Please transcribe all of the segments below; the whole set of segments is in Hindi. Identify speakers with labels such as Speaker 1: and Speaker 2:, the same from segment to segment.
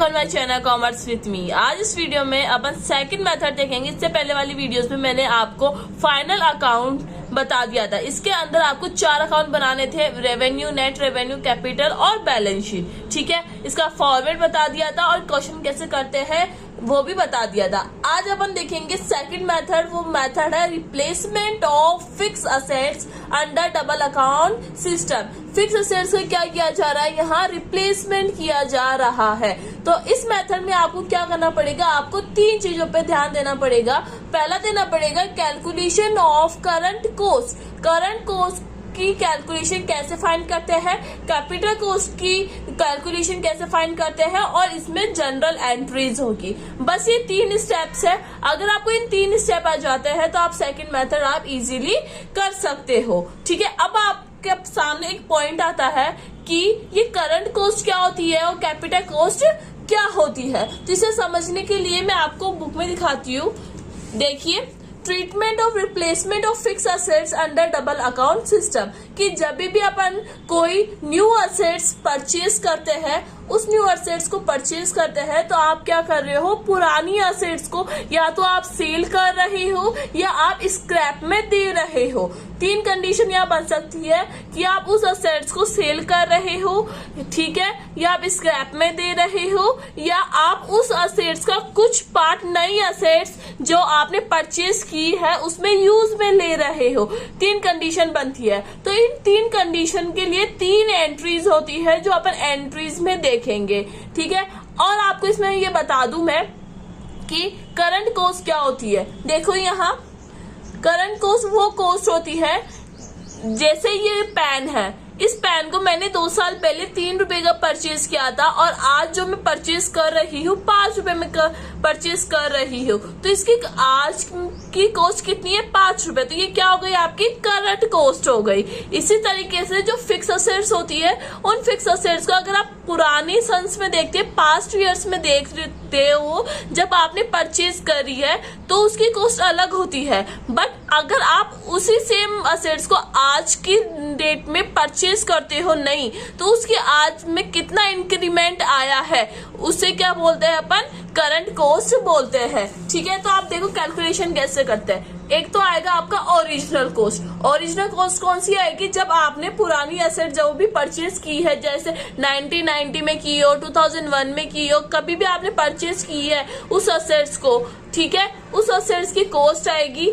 Speaker 1: On my channel commerce with me. आज इस वीडियो में अपन सेकंड मेथड देखेंगे। इससे पहले वाली वीडियोस में मैंने आपको फाइनल अकाउंट बता दिया था। इसके अंदर आपको 4 अकाउंट बनाने थे, रेवेन्यू, नेट रेवेन्यू, कैपिटल और बैलेंस शीट। ठीक है, इसका फॉर्मेट बता दिया था और क्वेश्चन कैसे करते हैं वो भी बता दिया था। आज अपन देखेंगे सेकंड मेथड। वो मेथड है replacement of fix assets under double account system. Fix assets का क्या किया जा रहा है, यहाँ रिप्लेसमेंट किया जा रहा है। तो इस मेथड में आपको क्या करना पड़ेगा, आपको 3 चीजों पे ध्यान देना पड़ेगा। पहला देना पड़ेगा calculation of current cost. Current cost की कैलकुलेशन कैसे फाइंड करते हैं, कैपिटल कॉस्ट की कैलकुलेशन कैसे फाइंड करते हैं, और इसमें जनरल एंट्रीज होगी। बस ये 3 स्टेप्स है। अगर आपको इन 3 स्टेप आ जाते हैं तो आप सेकंड मेथड आप इजीली कर सकते हो। ठीक है, अब आपके सामने एक पॉइंट आता है कि ये करंट कॉस्ट क्या होती है और कैपिटल कॉस्ट क्या होती है। तो इसे समझने के लिए मैं आपको बुक में दिखाती हूँ। देखिए, treatment of replacement of fix assets under double account system, कि जब भी अपन कोई न्यू असेट्स परचेज करते हैं, उस न्यू असेट्स को परचेज करते हैं तो आप क्या कर रहे हो, पुरानी असेट्स को या तो आप सेल कर रहे हो या आप स्क्रैप में दे रहे हो। 3 कंडीशन यहाँ बन सकती है कि आप उस असेट्स को सेल कर रहे हो, ठीक है, या आप स्क्रैप में दे रहे हो, या आप उस असेट्स का कुछ पार्ट, नई असेट्स जो आपने परचेज की है उसमें यूज में ले रहे हो। 3 कंडीशन बनती है। तो इन 3 कंडीशन के लिए 3 एंट्रीज होती है जो अपन एंट्रीज में देखेंगे। ठीक है, और आपको इसमें ये बता दूं मैं कि करंट कॉस्ट क्या होती है। देखो, यहाँ करंट कॉस्ट वो कॉस्ट होती है, जैसे ये पेन है, इस पेन को मैंने 2 साल पहले 3 रुपए का परचेज किया था और आज जो मैं परचेज कर रही हूँ 5 रुपए में परचेज कर रही हूँ, तो इसकी आज की कॉस्ट कितनी है, 5 रुपए। तो ये क्या हो गई, आपकी करंट कॉस्ट हो गई। इसी तरीके से जो फिक्स असेट्स होती है, उन फिक्स असेट्स को अगर आप पुरानी सन्स में देखते हैं, पास्ट ईयर्स में देखते हो, जब आपने परचेज करी है तो उसकी कॉस्ट अलग होती है। बट अगर आप उसी सेम असेट्स को आज की डेट में परचेज करते हो, नहीं तो उसकी आज में कितना इंक्रीमेंट आया है, उसे क्या बोलते हैं अपन, करंट कॉस्ट बोलते हैं। ठीक है, तो आप देखो कैलकुलेशन कैसे करते हैं। एक तो आएगा आपका ओरिजिनल कॉस्ट। ओरिजिनल कॉस्ट कौन सी आएगी, जब आपने पुरानी एसेट जो भी परचेज की है, जैसे 1990 में की हो, 2001 में की हो, कभी भी आपने परचेज की है उस असेट्स को, ठीक है, उस असेट्स की कॉस्ट आएगी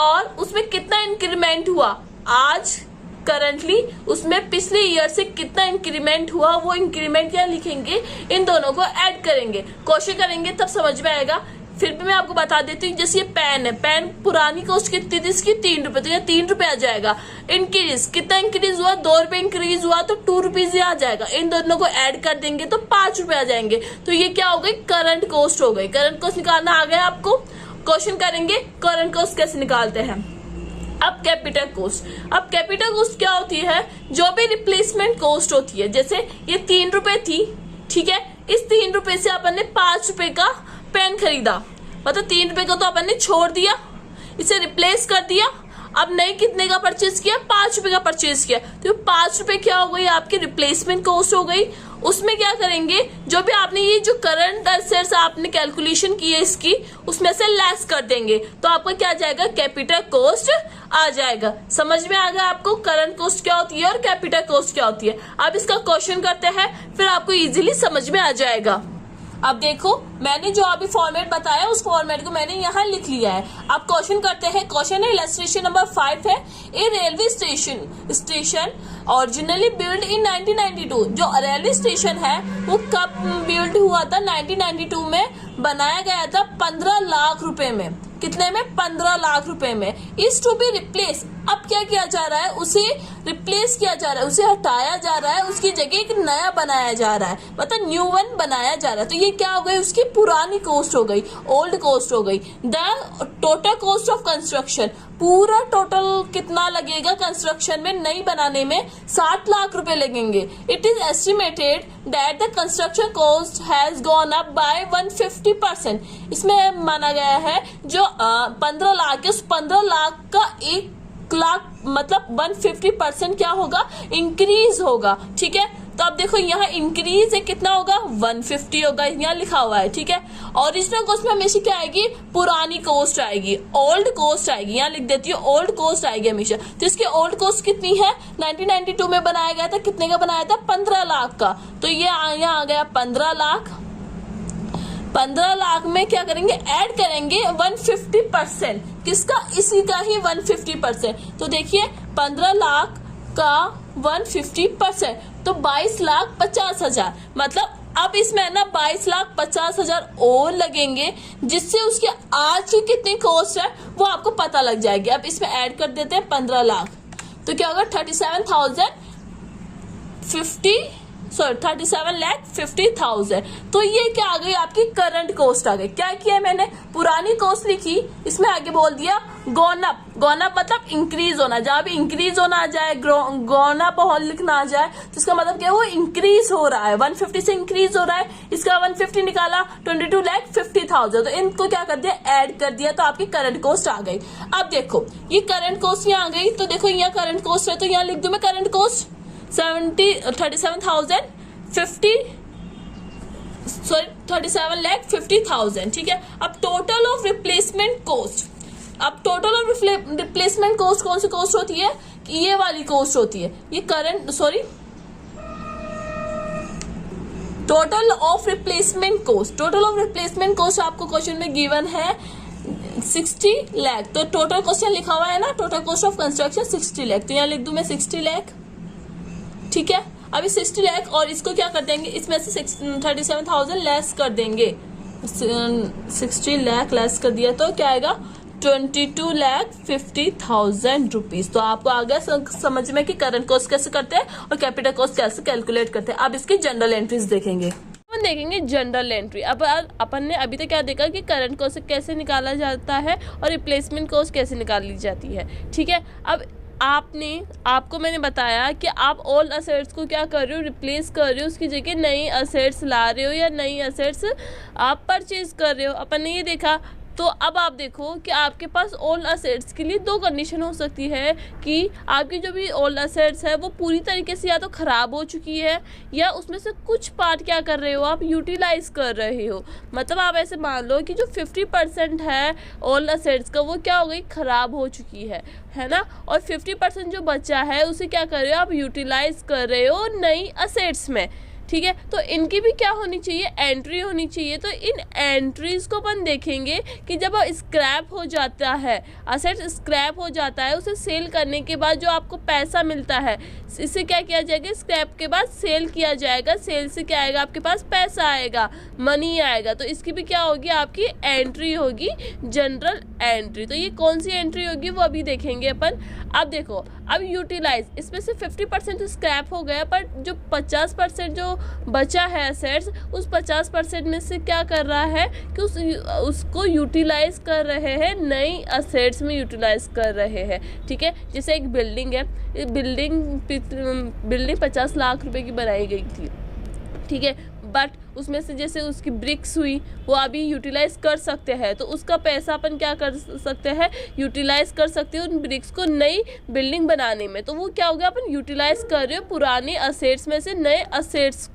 Speaker 1: और उसमें कितना इंक्रीमेंट हुआ आज करंटली, उसमें पिछले ईयर से कितना इंक्रीमेंट हुआ, वो इंक्रीमेंट क्या लिखेंगे, इन दोनों को ऐड करेंगे, क्वेश्चन करेंगे, तब समझ में आएगा। फिर भी मैं आपको बता देती हूँ, जैसे ये पेन है, पेन पुरानी कॉस्ट कितनी थी इसकी, 3 रुपए, तो ये 3 रुपए आ जाएगा। इंक्रीज कितना इंक्रीज हुआ, 2 रुपए इंक्रीज हुआ तो 2 रुपीज आ जाएगा। इन दोनों को ऐड कर देंगे तो 5 रुपए आ जाएंगे। तो ये क्या हो गई, करंट कॉस्ट हो गई। करंट कॉस्ट निकालना आ गया आपको, क्वेश्चन करेंगे करंट कॉस्ट कैसे निकालते हैं। अब कैपिटल कॉस्ट। अब कैपिटल कॉस्ट क्या होती है, जो भी रिप्लेसमेंट कॉस्ट होती है। जैसे ये 3 रुपए थी, ठीक है, इस 3 रुपए से अपन ने 5 रुपए का पेन खरीदा, मतलब 3 रुपए को तो अपन ने छोड़ दिया, इसे रिप्लेस कर दिया। अब नए कितने का परचेज किया, 5 रुपए का परचेज किया, तो 5 रुपए क्या हो गई, आपकी रिप्लेसमेंट कॉस्ट हो गई। उसमें क्या करेंगे, जो भी आपने ये जो करंट असेट्स आपने कैलकुलेशन की है इसकी, उसमें से लेस कर देंगे, तो आपका क्या आ जाएगा, कैपिटल कॉस्ट आ जाएगा। समझ में आ गया आपको करंट कॉस्ट क्या होती है और कैपिटल कॉस्ट क्या होती है। अब इसका क्वेश्चन करते हैं, फिर आपको इजीली समझ में आ जाएगा। अब देखो, मैंने जो अभी फॉर्मेट बताया उस फॉर्मेट को मैंने यहाँ लिख लिया है। अब क्वेश्चन करते हैं। क्वेश्चन है इलस्ट्रेशन नंबर 5 है, a railway station originally build in 1992। जो रेलवे स्टेशन है वो कब बिल्ड हुआ था, 1992 में बनाया गया था 15 लाख रुपए में। कितने में, 15 लाख रुपए में। Is to be replace. अब क्या किया जा रहा है, उसे रिप्लेस किया जा रहा है, उसे हटाया जा रहा है, उसकी जगह एक नया बनाया जा रहा है, मतलब न्यू वन बनाया जा रहा है। तो ये क्या हो गई, उसकी पुरानी कॉस्ट हो गई, ओल्ड कॉस्ट हो गई। The total cost of construction, पूरा टोटल कितना लगेगा कंस्ट्रक्शन में, नई बनाने में 60 लाख रुपए लगेंगे। It is estimated that the construction cost has gone up by 150%। इसमें माना गया है जो 15 लाख है, उस 15 लाख का 1 लाख मतलब 150% क्या होगा, इंक्रीज होगा। ठीक है, तो अब देखो यहाँ इंक्रीज है कितना होगा 150 होगा, यहाँ लिखा हुआ है, ठीक है। ओरिजिनल कॉस्ट में हमेशा क्या आएगी, पुरानी कॉस्ट आएगी, ओल्ड कॉस्ट आएगी, यहाँ लिख देती हूँ ओल्ड कॉस्ट आएगी हमेशा। तो इसकी ओल्ड कॉस्ट कितनी है, 1992 में बनाया गया था, कितने का बनाया था, 15 लाख का। तो ये यहाँ आ गया 15 लाख। 15 लाख में क्या करेंगे, ऐड करेंगे 150%, किसका, इसी का ही 150%। तो देखिए 15 लाख का 150%, तो 22,50,000, मतलब अब इसमें ना 22,50,000 और लगेंगे, जिससे उसकी आज की कितनी कॉस्ट है वो आपको पता लग जाएगी। अब इसमें ऐड कर देते हैं 15 लाख, तो क्या होगा 37,50,000। तो ये क्या आ गई, आपकी करंट कॉस्ट आ गई। क्या किया मैंने, पुरानी कॉस्ट लिखी, इसमें आगे बोल दिया गॉन अप। गॉन अप मतलब इंक्रीज होना, जहां भी इंक्रीज होना आ जाए, गॉन अप लिखना आ जाए, तो इसका मतलब क्या है, वो इंक्रीज हो रहा है, 150 से इंक्रीज हो रहा है। इसका 150 निकाला, 22,50,000, तो इनको क्या कर दिया, ऐड कर दिया, तो आपकी करंट कॉस्ट आ गई। अब देखो ये करंट कॉस्ट यहाँ आ गई, तो देखो यहाँ करंट कॉस्ट है, तो यहाँ लिख दूं मैं करंट कॉस्ट 37,50,000, ठीक है। अब टोटल ऑफ रिप्लेसमेंट कॉस्ट, अब टोटल ऑफ रिप्लेसमेंट कॉस्ट कौन सी कॉस्ट होती है, ये वाली कॉस्ट होती है, ये current total of replacement cost. Total of replacement cost आपको क्वेश्चन में गिवन है 60 लाख। तो टोटल क्वेश्चन लिखा हुआ है ना, total cost of construction 60 lakh, तो यहाँ लिख दूं मैं 60 लाख, ठीक है। अभी 60 लाख और इसको क्या कर देंगे, इसमें से 37,000 लेस कर देंगे, 60 लाख लेस कर दिया तो क्या आएगा 22,50,000 रुपीज। तो आपको आ गया समझ में कि करंट कॉस्ट कैसे करते हैं और कैपिटल कॉस्ट कैसे कैलकुलेट करते हैं। अब इसकी जनरल एंट्रीज देखेंगे, अपन देखेंगे जनरल एंट्री। अब अपन ने अभी तक क्या देखा कि करंट कॉस्ट कैसे निकाला जाता है और रिप्लेसमेंट कॉस्ट कैसे निकाली जाती है, ठीक है। अब आपको मैंने बताया कि आप ओल्ड असेट्स को क्या कर रहे हो, रिप्लेस कर रहे हो, उसकी जगह नई असेट्स ला रहे हो या नई असेट्स आप परचेज कर रहे हो, अपन ने ये देखा। तो अब आप देखो कि आपके पास ओल्ड असेट्स के लिए दो कंडीशन हो सकती है कि आपकी जो भी ओल्ड असेट्स है वो पूरी तरीके से या तो ख़राब हो चुकी है या उसमें से कुछ पार्ट क्या कर रहे हो, आप यूटिलाइज कर रहे हो। मतलब आप ऐसे मान लो कि जो 50% है ओल्ड असेट्स का वो क्या हो गई, ख़राब हो चुकी है ना, और 50% जो बचा है उसे क्या कर रहे हो, आप यूटिलाइज कर रहे हो नई असेट्स में, ठीक है। तो इनकी भी क्या होनी चाहिए, एंट्री होनी चाहिए। तो इन एंट्रीज को अपन देखेंगे कि जब स्क्रैप हो जाता है, असेट स्क्रैप हो जाता है, उसे सेल करने के बाद जो आपको पैसा मिलता है, इसे क्या किया जाएगा, स्क्रैप के बाद सेल किया जाएगा। सेल से क्या आएगा, आपके पास पैसा आएगा, मनी आएगा। तो इसकी भी क्या होगी, आपकी एंट्री होगी, जनरल एंट्री। तो ये कौन सी एंट्री होगी वो अभी देखेंगे अपन। अब देखो, अब यूटिलाइज, इसमें से 50% स्क्रैप हो गया, पर जो 50% जो बचा है असेट्स, उस 50% में से क्या कर रहा है कि उसको यूटिलाइज कर रहे हैं, नई असेट्स में यूटिलाइज कर रहे हैं, ठीक है। जैसे एक बिल्डिंग है, बिल्डिंग 50 लाख रुपए की बनाई गई थी, ठीक है, बट उसमें से जैसे उसकी ब्रिक्स हुई वो अभी यूटिलाइज कर सकते हैं, तो उसका पैसा अपन क्या कर सकते हैं, यूटिलाइज कर सकते हैं उन ब्रिक्स को नई बिल्डिंग बनाने में। तो वो क्या हो गया, अपन यूटिलाइज कर रहे हो पुराने असेट्स में से नए असेट्स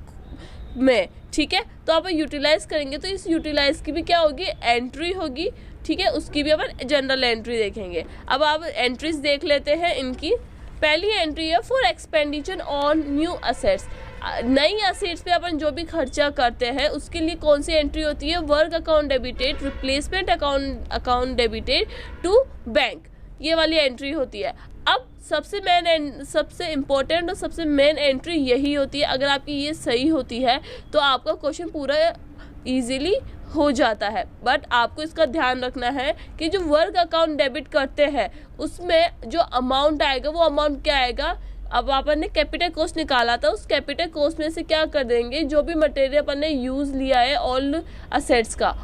Speaker 1: में, ठीक है। तो आप यूटिलाइज करेंगे तो इस यूटिलाइज की भी क्या होगी, एंट्री होगी, ठीक है। उसकी भी अपन जनरल एंट्री देखेंगे। अब आप एंट्रीज देख लेते हैं इनकी। पहली एंट्री है for expenditure on new assets. नई असेट्स पे अपन जो भी खर्चा करते हैं उसके लिए कौन सी एंट्री होती है, work account debited, replacement account debited to bank, ये वाली एंट्री होती है। अब सबसे इम्पोर्टेंट और सबसे मेन एंट्री यही होती है। अगर आपकी ये सही होती है तो आपका क्वेश्चन पूरा इजीली हो जाता है। बट आपको इसका ध्यान रखना है कि जो वर्क अकाउंट डेबिट करते हैं उसमें जो अमाउंट आएगा वो अमाउंट क्या आएगा, अब अपन ने कैपिटल कॉस्ट निकाला था, उस कैपिटल कॉस्ट में से क्या कर देंगे, जो भी मटेरियल अपन ने यूज़ लिया है ओल्ड असेट्स का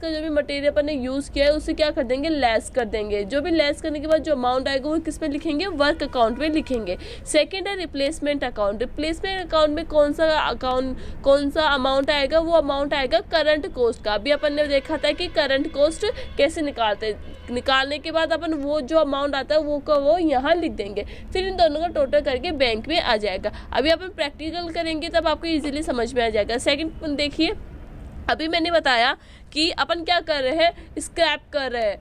Speaker 1: जो भी मटेरियल अपन ने यूज़ किया है उसे क्या कर देंगे, लेस कर देंगे। जो भी लेस करने के बाद जो अमाउंट आएगा वो किस में लिखेंगे, वर्क अकाउंट में लिखेंगे। सेकेंड है रिप्लेसमेंट अकाउंट। रिप्लेसमेंट अकाउंट में कौन सा अमाउंट आएगा, वो अमाउंट आएगा करंट कॉस्ट का। अभी अपन ने देखा था कि करंट कॉस्ट कैसे निकालते हैं, निकालने के बाद अपन वो जो अमाउंट आता है वो यहाँ लिख देंगे। फिर इन दोनों का टोटल करके बैंक में आ जाएगा। अभी अपन प्रैक्टिकल करेंगे तब आपको इजीली समझ में आ जाएगा। सेकंड देखिए, अभी मैंने बताया कि अपन क्या कर रहे हैं, स्क्रैप कर रहे हैं,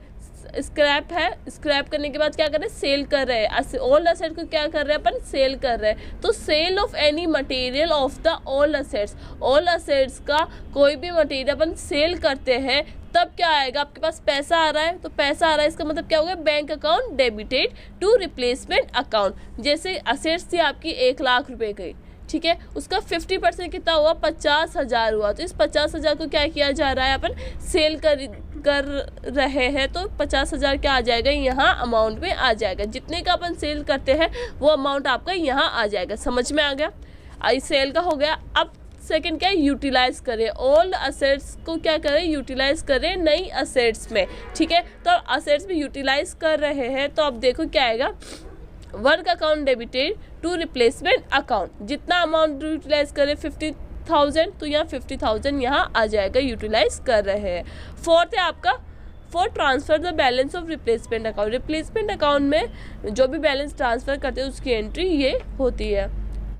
Speaker 1: स्क्रैप है, स्क्रैप करने के बाद क्या कर रहे हैं, सेल कर रहे हैं। ऑल असेट को क्या कर रहे हैं अपन, सेल कर रहे हैं। तो sale of any material of the all assets, all assets का कोई भी मटेरियल अपन सेल करते हैं तब क्या आएगा, आपके पास पैसा आ रहा है, तो पैसा आ रहा है इसका मतलब क्या हो गया, bank account debited to replacement account. जैसे असेट्स थी आपकी 1 लाख रुपए की, ठीक है, उसका 50% कितना हुआ, 50,000 हुआ। तो इस 50,000 को क्या किया जा रहा है, अपन सेल कर रहे हैं, तो 50,000 क्या आ जाएगा, यहाँ अमाउंट में आ जाएगा। जितने का अपन सेल करते हैं वो अमाउंट आपका यहाँ आ जाएगा। समझ में आ गया, आई सेल का हो गया। अब सेकंड क्या है, यूटिलाइज करें, ऑल असेट्स को क्या करें, यूटिलाइज करें नई असेट्स में, ठीक है। तो असेट्स में यूटिलाइज कर रहे हैं, तो अब देखो क्या आएगा, work account debited to replacement account. जितना अमाउंट यूटिलाइज करें 50,000, तो यहाँ 50,000 यहाँ आ जाएगा, यूटिलाइज कर रहे हैं। फोर्थ है आपका, for transfer the balance of replacement account. Replacement account में जो भी बैलेंस ट्रांसफर करते हैं उसकी एंट्री ये होती है।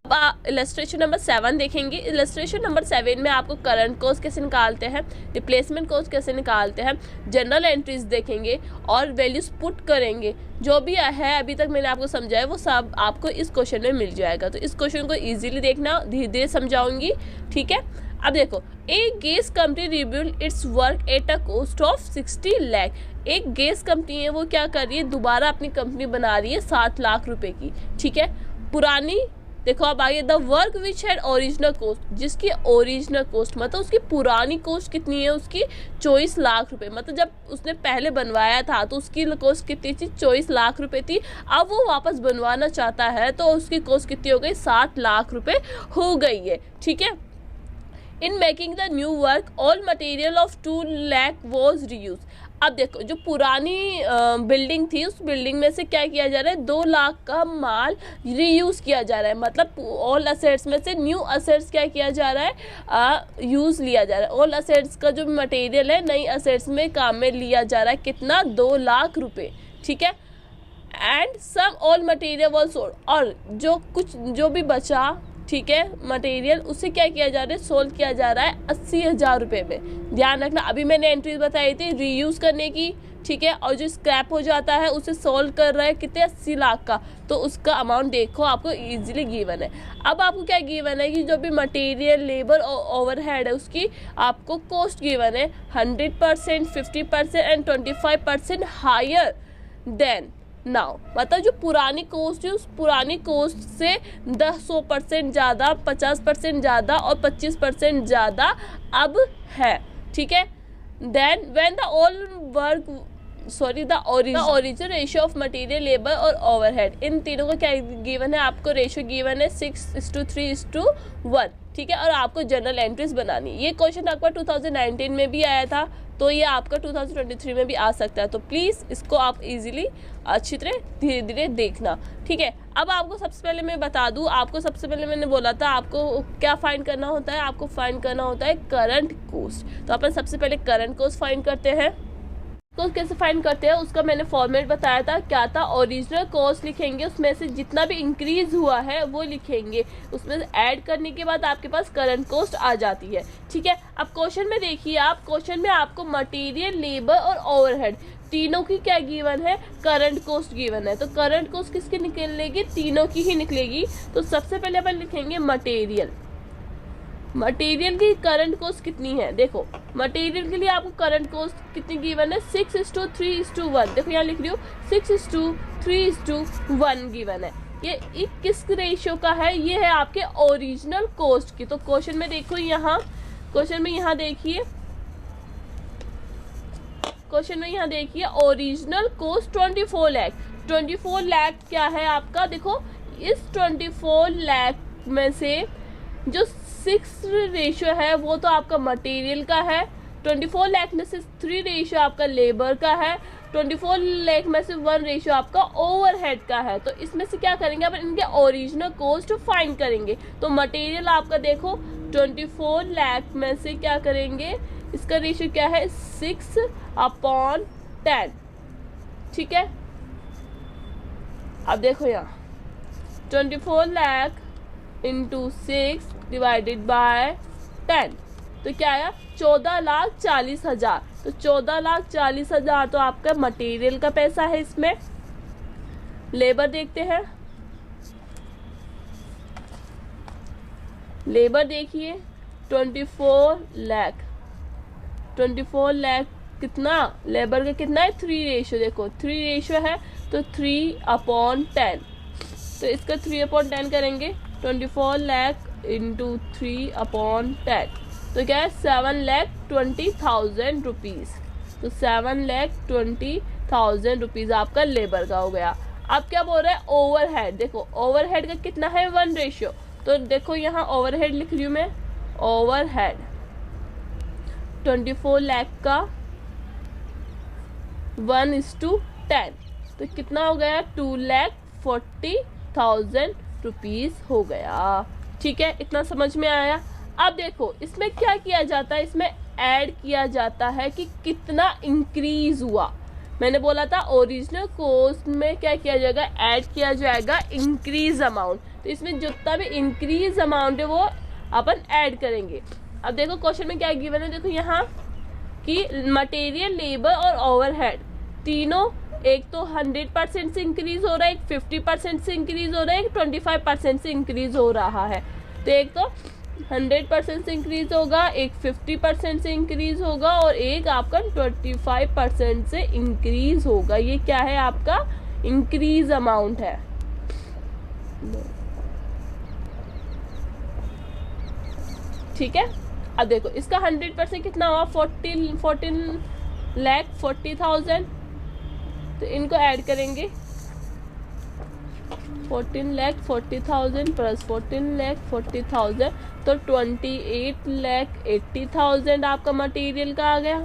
Speaker 1: अब इलस्ट्रेशन नंबर 7 देखेंगे। इलस्ट्रेशन नंबर 7 में आपको करंट कॉस्ट कैसे निकालते हैं, रिप्लेसमेंट कॉस्ट कैसे निकालते हैं, जनरल एंट्रीज देखेंगे और वैल्यूज पुट करेंगे। जो भी है अभी तक मैंने आपको समझाया वो सब आपको इस क्वेश्चन में मिल जाएगा। तो इस क्वेश्चन को इजीली देखना, धीरे धीरे समझाऊंगी, ठीक है। अब देखो, a gas company rebuild its work at a cost of 60 lakh. एक गैस कंपनी है, वो क्या कर रही है, दोबारा अपनी कंपनी बना रही है 60 लाख रुपए की, ठीक है। पुरानी देखो अब आगे, the work which had original cost, जिसकी ओरिजिनल कोस्ट मतलब उसकी पुरानी कोस्ट कितनी है, उसकी 24 लाख रुपए। मतलब जब उसने पहले बनवाया था तो उसकी कोस्ट कितनी थी, 24 लाख रुपए थी। अब वो वापस बनवाना चाहता है तो उसकी कोस्ट कितनी हो गई, 60 लाख रुपए हो गई है, ठीक है। In making the new work all material of 2 lakh was reuse. अब देखो, जो पुरानी बिल्डिंग थी उस बिल्डिंग में से क्या किया जा रहा है, 2 लाख का माल रीयूज किया जा रहा है। मतलब ऑल असेट्स में से न्यू असेट्स क्या किया जा रहा है, यूज लिया जा रहा है। ऑल असेट्स का जो मटेरियल है नई असेट्स में काम में लिया जा रहा है, कितना, 2 लाख रुपए, ठीक है। And some all material was sold, और जो भी बचा, ठीक है, मटेरियल, उसे क्या किया जा रहा है, सोल्व किया जा रहा है 80,000 रुपये में। ध्यान रखना, अभी मैंने एंट्रीज बताई थी रीयूज करने की, ठीक है, और जो स्क्रैप हो जाता है उसे सोल्व कर रहा है कितने, 80 लाख का। तो उसका अमाउंट देखो आपको इजीली गिवन है। अब आपको क्या गिवन है कि जो भी मटेरियल, लेबर और ओवरहेड है उसकी आपको कॉस्ट गिवन है 100%, 50% एंड 25% हायर देन नाउ। मतलब जो पुरानी कोस्ट है उस पुरानी कोस्ट से 100% ज़्यादा, 50% ज़्यादा और 25% ज़्यादा अब है, ठीक है। Then when the all work the original ratio of material, labour और ओवरहेड, इन तीनों का क्या गिवन है, आपको रेशियो गिवन है 6:3:1, ठीक है। और आपको जनरल एंट्रीज बनानी। ये क्वेश्चन आपका 2019 में भी आया था, तो ये आपका 2023 में भी आ सकता है। तो प्लीज़ इसको आप इजीली अच्छी तरह धीरे धीरे देखना, ठीक है। अब आपको सबसे पहले मैं बता दूं, आपको सबसे पहले मैंने बोला था आपको क्या फाइंड करना होता है, आपको फाइंड करना होता है करंट कॉस्ट। तो अपन सबसे पहले करंट कॉस्ट फाइंड करते हैं। तो कैसे फाइंड करते हैं उसका मैंने फॉर्मेट बताया था, क्या था, ओरिजिनल कॉस्ट लिखेंगे, उसमें से जितना भी इंक्रीज हुआ है वो लिखेंगे, उसमें से ऐड करने के बाद आपके पास करंट कॉस्ट आ जाती है, ठीक है। अब क्वेश्चन में देखिए आप, क्वेश्चन में आपको मटेरियल, लेबर और ओवरहेड तीनों की क्या गिवन है, करंट कॉस्ट गिवन है। तो करंट कॉस्ट किसकी निकलेगी, तीनों की ही निकलेगी। तो सबसे पहले अपन लिखेंगे मटेरियल। मटेरियल की करंट कॉस्ट कितनी है, देखो मटेरियल के लिए आपको करंट कॉस्ट कितनी गिवन है, 6:3:1। देखो यहाँ लिख रही हूँ 6:3:1 गिवन है। ये किस रेशियो का है, ये है आपके ओरिजिनल कॉस्ट की। तो क्वेश्चन में देखो, यहाँ क्वेश्चन में यहाँ देखिए, क्वेश्चन में यहाँ देखिए ओरिजिनल कॉस्ट 24 लाख। 24 लाख क्या है आपका, देखो इस 24 लाख में से जो 6 रेशियो है वो तो आपका मटेरियल का है, 24 लाख में से 3 रेशियो आपका लेबर का है, 24 लाख में से 1 रेशियो आपका ओवरहेड का है। तो इसमें से क्या करेंगे अपन, इनके ओरिजिनल कॉस्ट फाइंड करेंगे। तो मटेरियल आपका देखो 24 लाख में से क्या करेंगे, इसका रेशियो क्या है, 6/10, ठीक है। अब देखो यहाँ 24 लाख इंटू 6 डिवाइडेड बाय 10, तो क्या आया 14,40,000। तो 14,40,000 तो आपका मटेरियल का पैसा है। इसमें लेबर देखते हैं, लेबर देखिए 24 लाख, 24 लाख कितना लेबर का कितना है 3 रेशो, देखो 3 रेशो है तो 3/10, तो इसका 3/10 करेंगे। 24 लाख इंटू 3/10 तो क्या है 7,20,000 रुपीज़। तो 7,20,000 रुपीज़ आपका लेबर का हो गया। अब क्या बोल रहा है ओवरहेड, देखो ओवरहेड का कितना है 1 रेशियो, तो देखो यहाँ ओवरहेड लिख रही हूँ मैं, ओवरहेड 24 लाख का 1:10 तो कितना हो गया 2,40,000 रुपीज़ हो गया। ठीक है, इतना समझ में आया। अब देखो इसमें क्या किया जाता है, इसमें ऐड किया जाता है कि कितना इंक्रीज हुआ। मैंने बोला था ओरिजिनल कॉस्ट में क्या किया जाएगा, ऐड किया जाएगा इंक्रीज अमाउंट। तो इसमें जितना भी इंक्रीज अमाउंट है वो अपन ऐड करेंगे। अब देखो क्वेश्चन में क्या गिवन है, देखो यहाँ कि मटेरियल, लेबर और ओवरहेड तीनों, एक तो 100% से इंक्रीज हो रहा है, एक 50% से इंक्रीज हो रहा है, एक 25% से इंक्रीज हो रहा है। तो एक तो 100% से इंक्रीज होगा, एक 50% से इंक्रीज होगा और एक आपका 25% से इंक्रीज होगा। ये क्या है आपका इंक्रीज अमाउंट है। ठीक है, अब देखो इसका 100% कितना हुआ 14,40,000, तो इनको ऐड करेंगे 14,40,000 प्लस 14,40,000 तो 28,80,000 आपका मटेरियल का आ गया।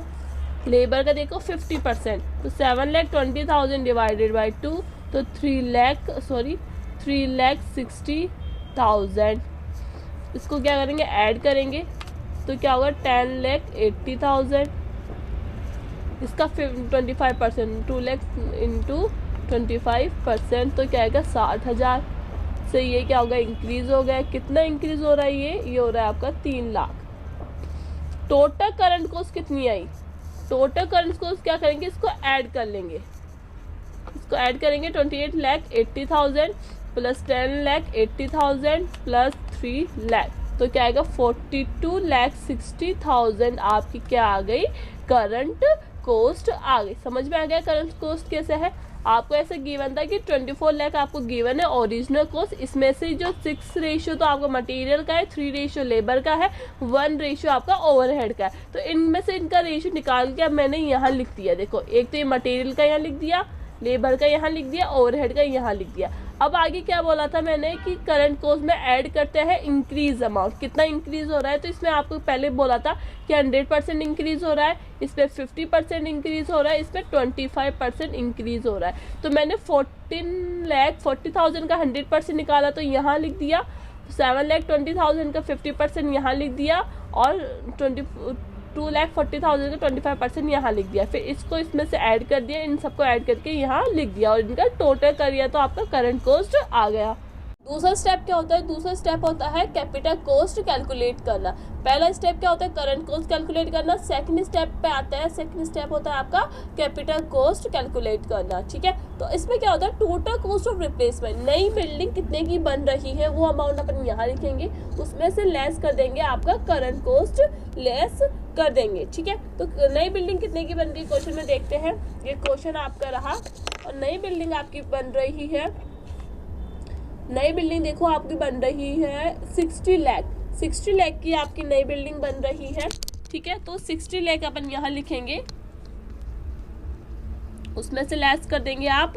Speaker 1: लेबर का देखो 50% तो 7,20,000 डिवाइडेड बाई 2 तो 3,60,000। इसको क्या करेंगे ऐड करेंगे तो क्या होगा 10,80,000। इसका 25% 2 लाख इंटू 25% तो क्या आएगा 60,000। से ये क्या होगा इंक्रीज हो गया। कितना इंक्रीज हो रहा है ये हो रहा है आपका 3 लाख। टोटल करंट कॉस्ट कितनी आई, टोटल करंट कॉस्ट क्या करेंगे इसको ऐड कर लेंगे, इसको ऐड करेंगे 28,80,000 प्लस 10,80,000 प्लस 3 लाख तो क्या आएगा 42,60,000 आपकी क्या आ गई करंट कॉस्ट आ गई। समझ में आ गया करंट कॉस्ट कैसे है। आपको ऐसे गिवन था कि 24 लाख आपको गिवन है ओरिजिनल कॉस्ट, इसमें से जो 6 रेशियो तो आपका मटेरियल का है, 3 रेशियो लेबर का है, 1 रेशियो आपका ओवरहेड का है। तो इनमें से इनका रेशियो निकाल के अब मैंने यहाँ लिख दिया। देखो एक तो ये मटेरियल का यहाँ लिख दिया, लेबर का यहाँ लिख दिया, ओवरहेड का यहाँ लिख दिया। अब आगे क्या बोला था मैंने कि करंट कॉस्ट में ऐड करते हैं इंक्रीज अमाउंट, कितना इंक्रीज हो रहा है। तो इसमें आपको पहले बोला था कि 100% इंक्रीज हो रहा है, इस पर 50% इंक्रीज हो रहा है, इस पर 25% इंक्रीज हो रहा है। तो मैंने 14,40,000 का 100% निकाला तो यहाँ लिख दिया, 7,20,000 का 50% यहाँ लिख दिया और 2,40,000 का 25% यहाँ लिख दिया। फिर इसको इसमें से ऐड कर दिया, इन सबको ऐड करके यहाँ लिख दिया और इनका टोटल कर दिया तो आपका करंट कॉस्ट आ गया। दूसरा स्टेप क्या होता है, दूसरा स्टेप होता है कैपिटल कॉस्ट कैलकुलेट करना। पहला स्टेप क्या होता है करंट कॉस्ट कैलकुलेट करना, सेकंड स्टेप पे आता है, सेकंड स्टेप होता है आपका कैपिटल कॉस्ट कैलकुलेट करना। ठीक है, तो इसमें क्या होता है टोटल कॉस्ट ऑफ रिप्लेसमेंट, नई बिल्डिंग कितने की बन रही है वो अमाउंट अपन यहाँ लिखेंगे, उसमें से लेस कर देंगे आपका करंट कॉस्ट लेस कर देंगे। ठीक है, तो नई बिल्डिंग कितने की बन रही क्वेश्चन में देखते हैं। ये क्वेश्चन आपका रहा और नई बिल्डिंग आपकी बन रही है, नई बिल्डिंग देखो आपकी बन रही है 60 लाख, 60 लाख की आपकी नई बिल्डिंग बन रही है। ठीक है, तो 60 लाख अपन यहाँ लिखेंगे, उसमें से लेस कर देंगे आप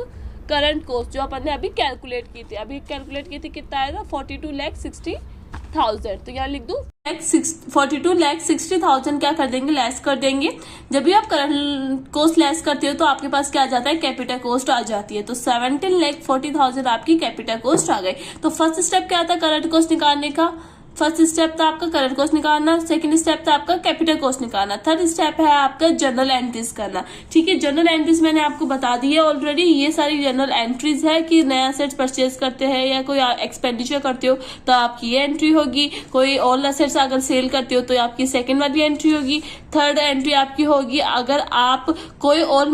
Speaker 1: करंट कॉस्ट जो अपन ने अभी कैलकुलेट की थी। अभी कैलकुलेट की थी कितना आया था 42,60,000, तो यहाँ लिख दूं 42,60,000 क्या कर देंगे लेस कर देंगे। जब भी आप करंट कॉस्ट लेस करते हो तो आपके पास क्या आ जाता है कैपिटल कॉस्ट आ जाती है। तो 17,40,000 आपकी कैपिटल कॉस्ट आ गई। तो फर्स्ट स्टेप क्या था करंट कॉस्ट निकालने का, फर्स्ट स्टेप था आपका करंट कॉस्ट निकालना, सेकंड स्टेप था आपका कैपिटल कॉस्ट निकालना, थर्ड स्टेप है आपका जर्नल एंट्रीज करना। ठीक है, जर्नल एंट्रीज मैंने आपको बता दी है ऑलरेडी। ये सारी जर्नल एंट्रीज है कि नया असेट्स परचेज करते हैं या कोई एक्सपेंडिचर करते हो तो आपकी ये एंट्री होगी, कोई ऑल असेट्स अगर सेल करते हो तो आपकी सेकेंड वाली एंट्री होगी, थर्ड एंट्री आपकी होगी अगर आप कोई ऑल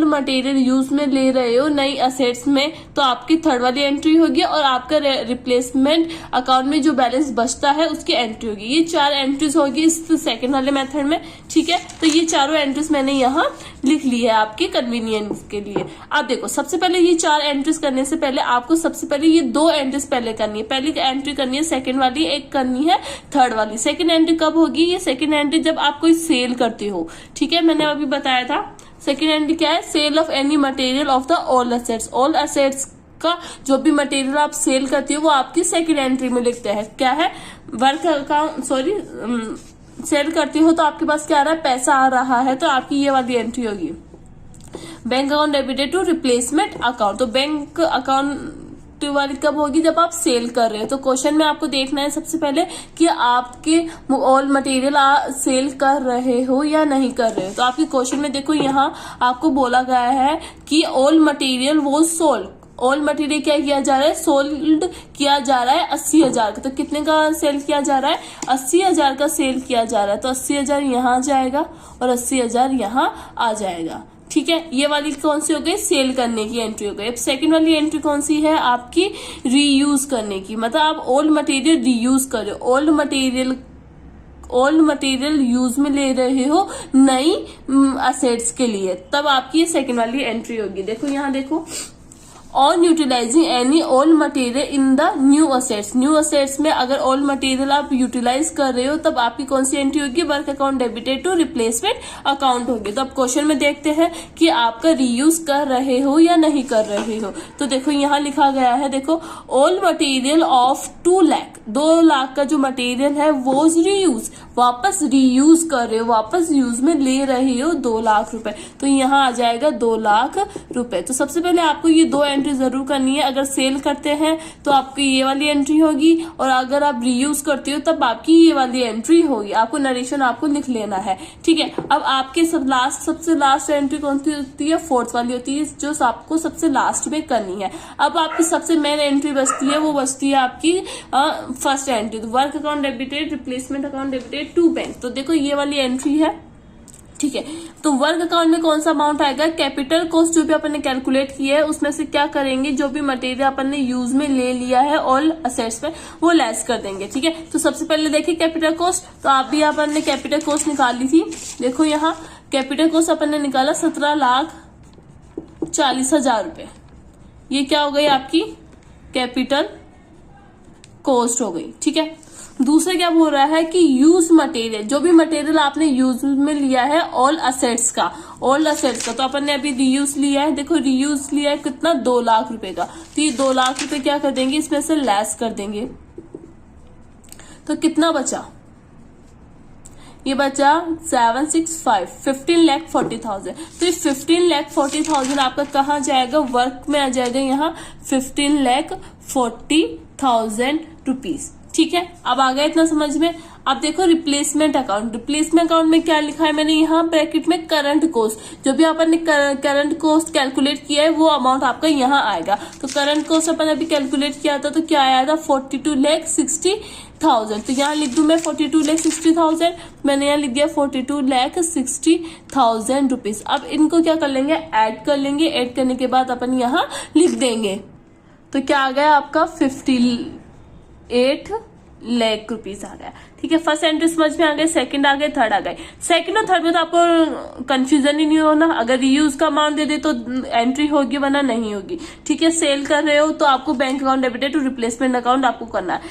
Speaker 1: मटेरियल यूज में ले रहे हो नई असेट्स में तो आपकी थर्ड वाली एंट्री होगी, और आपका रिप्लेसमेंट अकाउंट में जो बैलेंस बचता है उसकी एंट्री होगी। ये 4 एंट्रीज होगी इस सेकंड वाले मेथड में। ठीक है, तो ये चारों एंट्रीज मैंने यहाँ लिख ली है आपके कन्वीनियंस के लिए। अब देखो, सबसे पहले ये 4 एंट्रीज करने से पहले आपको सबसे पहले ये 2 एंट्रीज पहले करनी है। पहली एंट्री करनी है सेकंड वाली, एक करनी है थर्ड वाली। सेकंड एंट्री कब होगी? ये सेकंड एंट्री जब आप कोई सेल करते हो। ठीक है, मैंने अभी बताया था सेकंड एंट्री क्या है, sale of any material of the all assets. All assets का जो भी मटेरियल आप सेल करते हो वो आपकी सेकंड एंट्री में लिखते हैं। क्या है? वर्क अकाउंट, सेल करती हो तो आपके पास क्या आ रहा है, पैसा आ रहा है, तो आपकी ये वाली एंट्री होगी। Bank account debited to replacement account, तो बैंक अकाउंट वाली कब होगी? जब आप सेल कर रहे हो। तो क्वेश्चन में आपको देखना है सबसे पहले कि आपके ऑल मटेरियल सेल कर रहे हो या नहीं कर रहे हो। तो आपके क्वेश्चन में देखो, यहाँ आपको बोला गया है कि ऑल मटेरियल वो सोल्ड। ऑल मटेरियल क्या किया जा रहा है? सोल्ड किया जा रहा है 80,000 का। तो कितने का सेल किया जा रहा है? 80,000 का सेल किया जा रहा है। तो 80,000 यहाँ जाएगा और 80,000 यहाँ आ जाएगा। ठीक है, ये वाली कौन सी हो गई? सेल करने की एंट्री हो गई। अब सेकंड वाली एंट्री कौन सी है? आपकी रीयूज करने की, मतलब आप ओल्ड मटेरियल रीयूज कर रहे हो। ओल्ड मटेरियल यूज में ले रहे हो नई असेट्स के लिए, तब आपकी सेकंड वाली एंट्री होगी। देखो यहाँ देखो, on utilising any old material in the new assets. New assets में अगर ओल्ड मटेरियल आप यूटिलाइज कर रहे हो तब आपकी कौन सी एंट्री होगी? Work account debited to replacement account होगी। तो अब क्वेश्चन में देखते हैं कि आपका रीयूज कर रहे हो या नहीं कर रहे हो। तो देखो यहाँ लिखा गया है, देखो old material of 2 lakh, 2 lakh का जो मटेरियल है वो रीयूज, वापस रीयूज कर रहे हो, वापस यूज में ले रहे हो 2 लाख रुपए। तो यहाँ आ जाएगा 2 लाख रुपए। तो सबसे पहले आपको ये 2 एंट्री जरूर करनी है। अगर सेल करते हैं तो आपकी ये वाली एंट्री होगी, और अगर आप रीयूज करते हो तब आपकी ये वाली एंट्री होगी। आपको नरेशन आपको लिख लेना है। ठीक है, अब आपके सबसे लास्ट एंट्री कौन सी होती है? फोर्थ वाली होती है, जो आपको सबसे लास्ट में करनी है। अब आपकी सबसे मेन एंट्री बचती है, वो बचती है आपकी फर्स्ट एंट्री, तो work account debited replacement account debited to bank. तो देखो ये वाली एंट्री है। ठीक है, तो वर्क अकाउंट में कौन सा अमाउंट आएगा? कैपिटल कॉस्ट जो भी अपन ने कैलकुलेट किया है उसमें से क्या करेंगे, जो भी मटेरियल अपन ने यूज में ले लिया है ऑल असेट्स में वो लेस कर देंगे। ठीक है, तो सबसे पहले देखिए कैपिटल कॉस्ट, तो आप भी अपन ने कैपिटल कॉस्ट निकाली थी। देखो यहाँ कैपिटल कॉस्ट अपन ने निकाला 17,40,000 रुपए। ये क्या हो गई? आपकी कैपिटल कॉस्ट हो गई। ठीक है, दूसरा क्या बोल रहा है कि यूज मटेरियल, जो भी मटेरियल आपने यूज में लिया है ऑल असेट्स का, तो अपन ने अभी रीयूज लिया है। देखो रीयूज लिया है कितना? 2 लाख रुपए का। तो ये 2 लाख रुपए क्या कर देंगे? इसमें से लेस कर देंगे। तो कितना बचा? ये बचा 765, 15,40,000। तो ये 15,40,000 आपका कहाँ जाएगा? वर्क में आ जाएगा यहाँ 15,40,000 रुपीज। ठीक है, अब आ गया इतना समझ में। अब देखो रिप्लेसमेंट अकाउंट, रिप्लेसमेंट अकाउंट में क्या लिखा है मैंने यहाँ ब्रैकेट में? Current cost. जो भी अपन ने करंट कॉस्ट कैलकुलेट किया है वो अमाउंट आपका यहाँ आएगा। तो करंट कॉस्ट अपन अभी कैलकुलेट किया था तो क्या आया था? 42,60,000। तो यहाँ लिख दूं मैं 42,60,000, मैंने यहाँ लिख दिया 42,60,000 रुपीज। अब इनको क्या कर लेंगे? ऐड कर लेंगे। ऐड करने के बाद अपन यहाँ लिख देंगे। तो क्या आ गया आपका? 58 लाख रुपीज आ गया। ठीक है, फर्स्ट एंट्री समझ में आ गए, सेकंड आ गए, थर्ड आ गए। सेकंड और थर्ड में तो आपको कंफ्यूजन ही नहीं होना। अगर रीयूज का अमाउंट दे दे तो एंट्री होगी वरना नहीं होगी। ठीक है, सेल कर रहे हो तो आपको bank account debited to replacement account आपको करना है।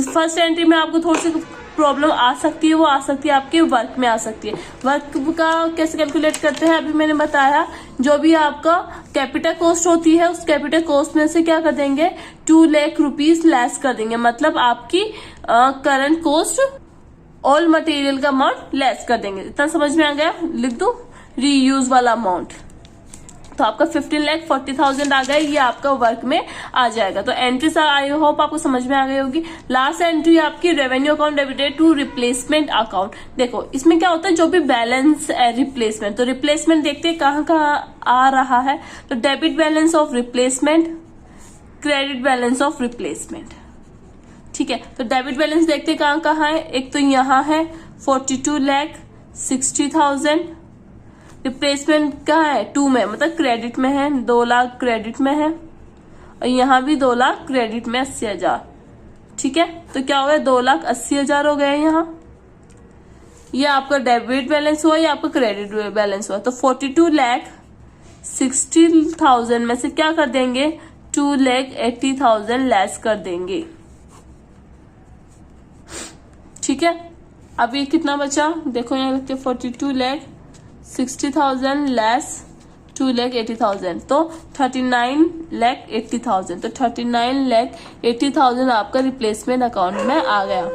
Speaker 1: फर्स्ट एंट्री में आपको थोड़ी सी प्रॉब्लम आ सकती है, वो आ सकती है आपके वर्क में आ सकती है। वर्क का कैसे कैलकुलेट करते हैं अभी मैंने बताया। जो भी आपका कैपिटल कॉस्ट होती है उस कैपिटल कॉस्ट में से क्या कर देंगे? 2 लाख रुपीज लेस कर देंगे। मतलब आपकी करंट कॉस्ट ऑल मटेरियल का अमाउंट लेस कर देंगे। इतना समझ में आ गया? लिख दो रीयूज वाला अमाउंट। तो आपका 15,40,000 आ गया, ये आपका वर्क में आ जाएगा। तो एंट्रीज आई होप आपको समझ में आ गई होगी। लास्ट एंट्री आपकी revenue account debited to replacement account. देखो इसमें क्या होता है, जो भी बैलेंस है रिप्लेसमेंट, तो रिप्लेसमेंट देखते हैं कहाँ कहाँ आ रहा है। तो debit balance of replacement, credit balance of replacement, ठीक है। तो डेबिट बैलेंस देखते हैं कहाँ कहाँ है। एक तो यहाँ है 42,60,000, रिप्लेसमेंट कहाँ है 2 में, मतलब क्रेडिट में है, 2 लाख क्रेडिट में है, और यहाँ भी 2 लाख क्रेडिट में 80,000, ठीक है। तो क्या हो गया, 2,80,000 हो गए यहाँ। ये आपका डेबिट बैलेंस हुआ, ये आपका क्रेडिट बैलेंस हुआ। तो 42,60,000 में से क्या कर देंगे, 2,80,000 लेस कर देंगे, ठीक है। अब ये कितना बचा, देखो यहाँ लिखते 42,60,000 लेस 2,80,000, तो 39,80,000। तो 39,80,000 आपका रिप्लेसमेंट अकाउंट में आ गया।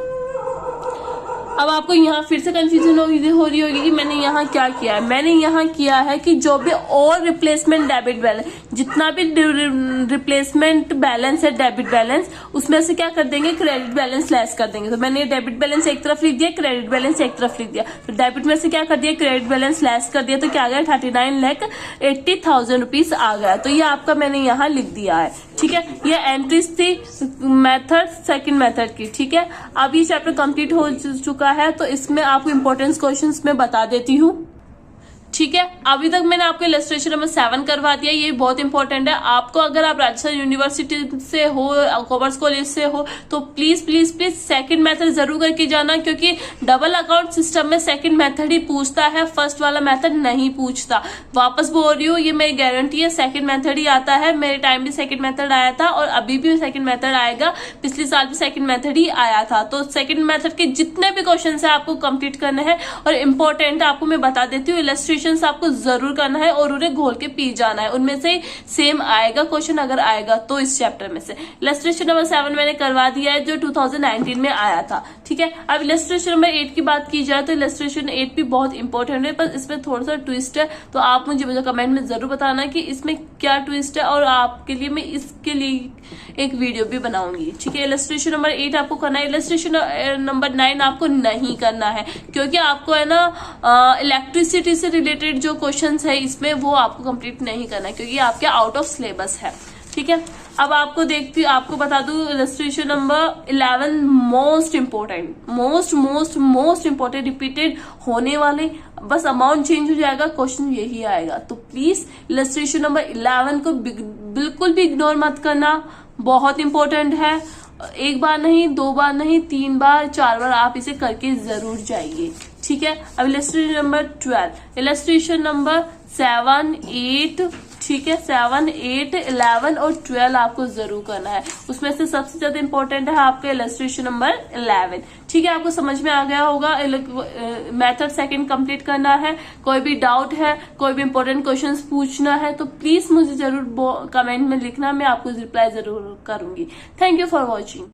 Speaker 1: अब आपको यहाँ फिर से कंफ्यूजन हो रही होगी कि मैंने यहाँ क्या किया है। मैंने यहाँ किया है कि जो भी और रिप्लेसमेंट डेबिट बैलेंस, जितना भी रिप्लेसमेंट बैलेंस है डेबिट बैलेंस, उसमें से क्या कर देंगे, क्रेडिट बैलेंस लेस कर देंगे। तो मैंने डेबिट बैलेंस एक तरफ लिख दिया, क्रेडिट बैलेंस एक तरफ लिख दिया। तो डेबिट में से क्या कर दिया, क्रेडिट बैलेंस लेस कर दिया, तो क्या आ गया, 39,80,000 रुपीज आ गया। तो ये आपका मैंने यहाँ लिख दिया है, ठीक है। ये एंट्रीज थी मेथड, सेकंड मेथड की, ठीक है। अब ये चैप्टर कंप्लीट हो चुका है, तो इसमें आपको इंपॉर्टेंस क्वेश्चंस में बता देती हूँ, ठीक है। अभी तक मैंने आपको इलस्ट्रेशन नंबर 7 करवा दिया, ये बहुत इंपॉर्टेंट है आपको। अगर आप राजस्थान यूनिवर्सिटी से हो, कॉमर्स कॉलेज से हो, तो please please please second method जरूर करके जाना, क्योंकि डबल अकाउंट सिस्टम में सेकंड मेथड ही पूछता है, फर्स्ट वाला मेथड नहीं पूछता। वापस बोल रही हूँ, ये मेरी गारंटी है, सेकंड मेथड ही आता है। मेरे टाइम भी सेकंड मेथड आया था, और अभी भी सेकंड मेथड आएगा, पिछले साल भी सेकंड मेथड ही आया था। तो सेकंड मेथड के जितने भी क्वेश्चन है आपको कंप्लीट करने हैं, और इम्पोर्टेंट आपको मैं बता देती हूँ, इलस्ट्रेशन आपको जरूर करना है और उन्हें घोल के पी जाना है। उनमें से सेम आएगा क्वेश्चन, अगर आएगा तो इस चैप्टर में से। इलस्ट्रेशन नंबर 7 मैंने करवा दिया है, जो 2019 में आया था, ठीक है। अब इलस्ट्रेशन नंबर 8 की बात की जाए, तो इलस्ट्रेशन 8 भी बहुत इंपॉर्टेंट है, पर इसमें थोड़ा सा ट्विस्ट है। तो आप मुझे कमेंट में जरूर बताना कि इसमें क्या ट्विस्ट है, और आपके लिए मैं इसके लिए एक वीडियो भी बनाऊंगी, ठीक है। इलस्ट्रेशन नंबर 8 आपको करना है, इलस्ट्रेशन नंबर 9 आपको नहीं करना है, क्योंकि आपको है ना इलेक्ट्रिसिटी से रिलेटेड जो क्वेश्चंस है इसमें, वो आपको कंप्लीट नहीं करना है, क्योंकि आपके आउट ऑफ सिलेबस है, ठीक है। अब आपको बता दूं, illustration number 11 most important repeated होने वाले, बस अमाउंट चेंज हो जाएगा, क्वेश्चन यही आएगा। तो प्लीज इलस्ट्रेशन नंबर 11 को बिल्कुल भी इग्नोर मत करना, बहुत इंपॉर्टेंट है। एक बार नहीं, 2 बार नहीं, 3 बार 4 बार आप इसे करके जरूर जाइए, ठीक है। अब इलस्ट्रेशन नंबर 12, इलस्ट्रेशन नंबर 7, 8, ठीक है, 7, 8, 11 और 12 आपको जरूर करना है। उसमें से सबसे ज्यादा इंपॉर्टेंट है आपका इलस्ट्रेशन नंबर 11, ठीक है। आपको समझ में आ गया होगा, मेथड सेकंड कंप्लीट करना है। कोई भी डाउट है, कोई भी इंपॉर्टेंट क्वेश्चंस पूछना है, तो प्लीज मुझे जरूर कमेंट में लिखना, मैं आपको रिप्लाई जरूर करूंगी। Thank you for watching.